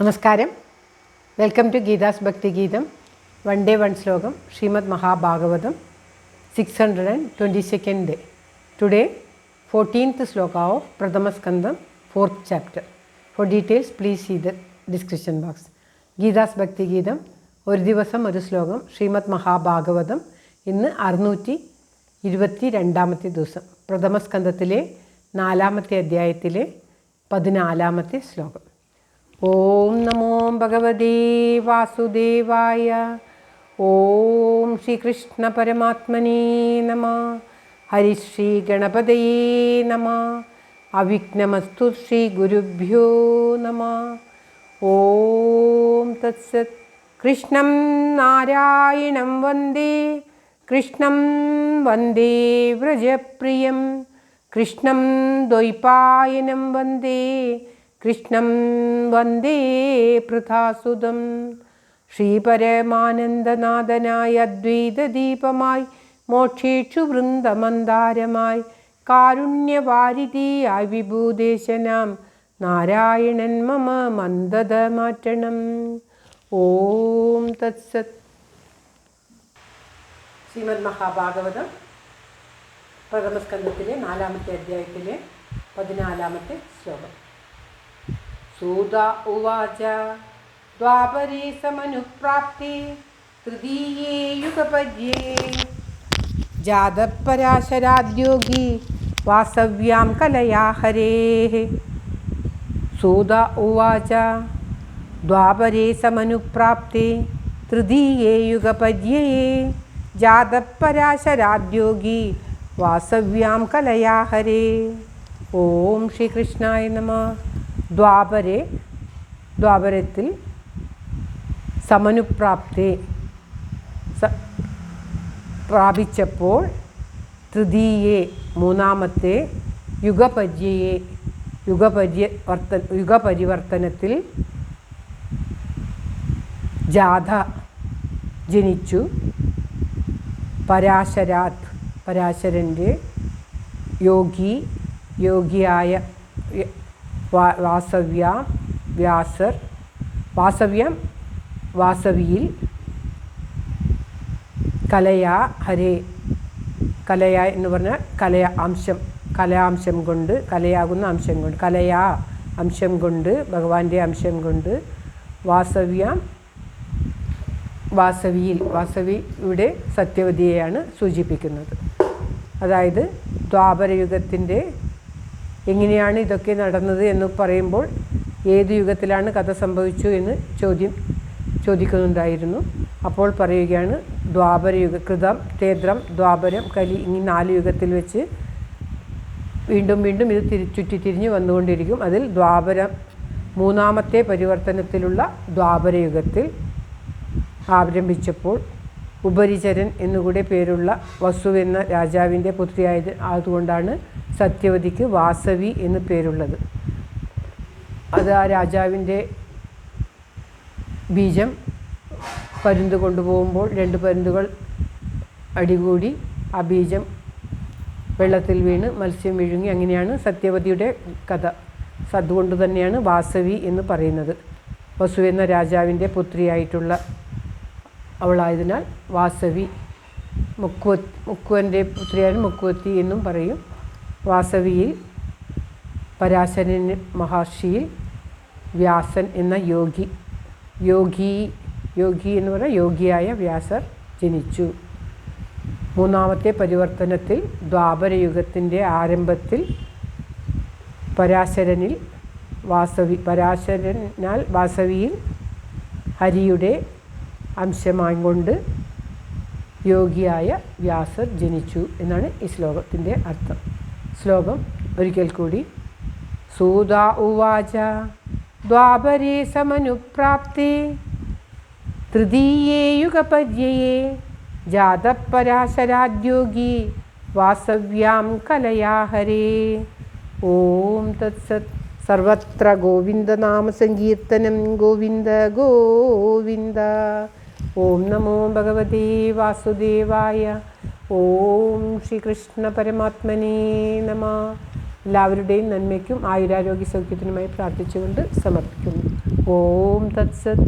നമസ്കാരം. Welcome to Geetha's ഭക്തി ഗീതം. വൺ ഡേ വൺ ശ്ലോകം. Shrimad Mahabhagavatam 622nd day. Today 14th sloka of Pradhama Skandam 4th chapter. For details please see the description box. Geetha's ഭക്തി ഗീതം ഒരു ദിവസം ഒരു ശ്ലോകം. ശ്രീമദ് മഹാഭാഗവതം ഇന്ന് 622ാമത്തെ ദിവസം. പ്രഥമ സ്കന്ധത്തിലെ 4ാമത്തെ അധ്യായത്തിലെ 14ാമത്തെ ശ്ലോകം. ഓം നമോ ഭഗവതേ വാസുദേവായ. ഓം ശ്രീകൃഷ്ണ പരമാത്മനേ നമഃ. ഹരിശ്രീ ഗണപതയേ നമഃ. അവിഘ്നമസ്തു ശ്രീ ഗുരുഭ്യോ നമഃ. ഓം തത്സത്. കൃഷ്ണം നാരായണം വന്ദേ കൃഷ്ണം വന്ദേ വ്രജപ്രിയം കൃഷ്ണം ദ്വൈപായനം വന്ദേ കൃഷ്ണം വന്ദേ പൃഥാസുതം. ശ്രീപരമാനന്ദനാഥനായ അദ്വൈതദീപമായി മോക്ഷേക്ഷു വൃന്ദമന്ദാരമായി കാരുണ്യവാരിധിയായി വിഭൂദേശനാം നാരായണൻ മമ മന്ദത മാറ്റണം. ഓം തത്സത്. ശ്രീമദ് മഹാഭാഗവതം പ്രഥമസ്കന്ധത്തിലെ 4ാമത്തെ അധ്യായത്തിലെ 14ാമത്തെ ശ്ലോകം. സൂത ഉവാച. ദ്വാപരേ സമനുപ്രാപ്തേ തൃതീയേ യുഗപര്യേ ജാതപരാശരാദ്യോഗി വാസവ്യാം കലയാ ഹരേഃ. സൂത ഉവാച. ദ്വാപരേ സമനുപ്രാപ്തേ തൃതീയേ യുഗപര്യേ ജാതപരാശരാദ്യോഗി വാസവ്യാം കലയാ ഹരേഃ. ഓം ശ്രീകൃഷ്ണായ നമഃ. ദ്വാപരത്തിൽ സമനുപ്രാപ്തേ പ്രാപിച്ചപ്പോൾ തൃതീയേ മൂന്നാമത്തെ യുഗപരിവർത്തനത്തിൽ ജാത ജനിച്ചു. പരാശരാത് പരാശരൻ്റെ യോഗിയായ വാസവിയിൽ കലയാ ഹരേ. കലയാ എന്ന് പറഞ്ഞാൽ കലയാംശം കൊണ്ട്, കലയാകുന്ന അംശം കൊണ്ട്, കലയാ അംശം കൊണ്ട്, ഭഗവാന്റെ അംശം കൊണ്ട് വാസവിയുടെ സത്യവതിയെയാണ് സൂചിപ്പിക്കുന്നത്. അതായത് ദ്വാപരയുഗത്തിൻ്റെ എങ്ങനെയാണ് ഇതൊക്കെ നടന്നത് എന്ന് പറയുമ്പോൾ ഏത് യുഗത്തിലാണ് കഥ സംഭവിച്ചു എന്ന് ചോദിക്കുന്നുണ്ടായിരുന്നു. അപ്പോൾ പറയുകയാണ് ദ്വാപരയുഗ, കൃതം, ത്രേത്രം, ദ്വാപരം, കലി, ഈ 4 യുഗത്തിൽ വെച്ച് വീണ്ടും ഇത് ചുറ്റിത്തിരിഞ്ഞ് വന്നുകൊണ്ടിരിക്കും. അതിൽ മൂന്നാമത്തെ പരിവർത്തനത്തിലുള്ള ദ്വാപരയുഗത്തിൽ ആരംഭിച്ചപ്പോൾ ഉപരിചരൻ എന്നുകൂടെ പേരുള്ള വസു എന്ന രാജാവിൻ്റെ അതുകൊണ്ടാണ് സത്യവതിക്ക് വാസവി എന്ന് പേരുള്ളത്. അത് ആ രാജാവിൻ്റെ ബീജം പരുന്ത് കൊണ്ടുപോകുമ്പോൾ 2 പരുന്തുകൾ അടികൂടി ആ ബീജം വെള്ളത്തിൽ വീണ് മത്സ്യം വിഴുങ്ങി. അങ്ങനെയാണ് സത്യവതിയുടെ കഥ. അതുകൊണ്ട് തന്നെയാണ് വാസവി എന്ന് പറയുന്നത്. വസു എന്ന രാജാവിൻ്റെ പുത്രിയായിട്ടുള്ള അവളായതിനാൽ വാസവി. മുക്കുവൻ്റെ പുത്രിയായ മുക്കുവത്തി എന്നും പറയും. വാസവിയിൽ പരാശരൻ മഹർഷിയിൽ വ്യാസൻ എന്ന യോഗി എന്ന് പറഞ്ഞാൽ യോഗിയായ വ്യാസർ ജനിച്ചു. മൂന്നാമത്തെ പരിവർത്തനത്തിൽ ദ്വാപരയുഗത്തിൻ്റെ ആരംഭത്തിൽ പരാശരനാൽ വാസവിയിൽ ഹരിയുടെ അംശമായിക്കൊണ്ട് യോഗിയായ വ്യാസർ ജനിച്ചു എന്നാണ് ഈ ശ്ലോകത്തിൻ്റെ അർത്ഥം. ശ്ലോകം ഒരിക്കൽ കൂടി. സൂത ഉവാച. ദ്വാപരേ സമനുപ്രാപ്തേ തൃതീയേ യുഗപര്യേ ജാതപരാശരാദ്യോഗി വാസവ്യാം കലയാ ഹരേഃ. ഓം തത്സത്. സർവത്ര ഗോവിന്ദനാമ സങ്കീർത്തനം. ഗോവിന്ദ ഗോവിന്ദ. ഓം നമോ ഭഗവതേ വാസുദേവായ. ഓം ശ്രീകൃഷ്ണ പരമാത്മനേ നമഃ. എല്ലാവരുടെയും നന്മയ്ക്കും ആയുരാരോഗ്യ സൗഖ്യത്തിനുമായി പ്രാർത്ഥിച്ചുകൊണ്ട് സമർപ്പിക്കുന്നു. ഓം തത്സത്.